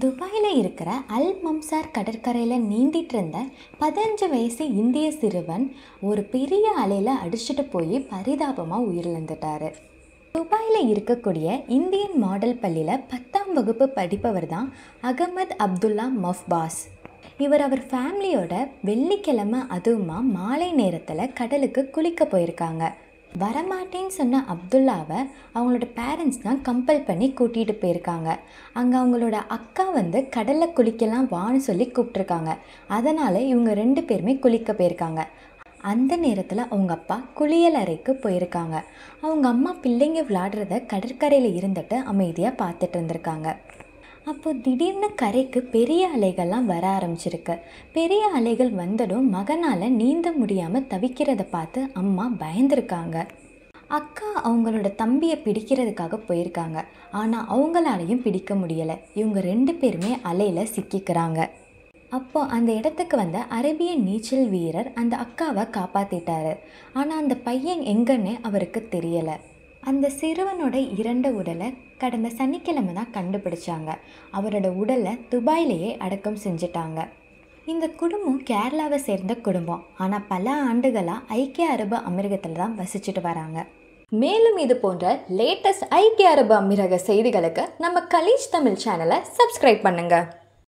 துபாயில் இருக்கிற அல் மம்சார் கடற்கரையில் நீந்திட்டு இருந்த 15 வயசு இந்திய சிறுவன் ஒரு பெரிய அலையில் அடிச்சுட்டு போய் பரிதாபமாக உயிரிழந்துட்டார். துபாயில் இருக்கக்கூடிய இந்தியன் மாடல் பள்ளியில் 10ஆம் வகுப்பு படிப்பவர் தான் அகமது அப்துல்லா மஃபாஸ். இவர் அவர் ஃபேமிலியோட வெள்ளிக்கிழமை அதுவுமா மாலை நேரத்தில் கடலுக்கு குளிக்க போயிருக்காங்க. வரமாட்டேன்னு சொன்ன அப்துல்லாவை அவங்களோட பேரண்ட்ஸ் தான் கம்பல் பண்ணி கூட்டிகிட்டு போயிருக்காங்க. அங்கே அவங்களோட அக்கா கடலில் குளிக்கலாம் வான்னு சொல்லி கூப்பிட்ருக்காங்க. அதனால் இவங்க 2 பேருமே குளிக்க போயிருக்காங்க. அந்த நேரத்தில் அவங்க அப்பா குளியல் அறைக்கு போயிருக்காங்க. அவங்க அம்மா பிள்ளைங்க விளையாடுறத கடற்கரையில் இருந்துட்டு அமைதியாக பார்த்துட்டு இருந்திருக்காங்க. அப்போது திடீர்னு கரைக்கு பெரிய அலைகள்லாம் வர ஆரம்பிச்சிருக்கு. பெரிய அலைகள் வந்ததும் மகனால் நீந்த முடியாமல் தவிக்கிறத பார்த்து அம்மா பயந்துருக்காங்க. அக்கா அவங்களோட தம்பியை பிடிக்கிறதுக்காக போயிருக்காங்க. ஆனால் அவங்களாலையும் பிடிக்க முடியலை. இவங்க 2 பேருமே அலையில் சிக்கிக்கிறாங்க. அப்போது அந்த இடத்துக்கு வந்த அரேபிய நீச்சல் வீரர் அந்த அக்காவை காப்பாற்றிட்டாரு. ஆனால் அந்த பையன் எங்கன்னு அவருக்கு தெரியலை. அந்த சிறுவனோட 2 உடலை கடந்த சனிக்கிழமை தான் கண்டுபிடிச்சாங்க. அவரோட உடலை துபாயிலேயே அடக்கம் செஞ்சிட்டாங்க. இந்த குடும்பம் கேரளாவை சேர்ந்த குடும்பம். ஆனால் பல ஆண்டுகளாக ஐக்கிய அரபு அமீரகத்தில் தான் வசிச்சுட்டு வராங்க. மேலும் இது போன்ற லேட்டஸ்ட் ஐக்கிய அரபு அமீரக செய்திகளுக்கு நம்ம கலீஜ் தமிழ் சேனலை சப்ஸ்கிரைப் பண்ணுங்கள்.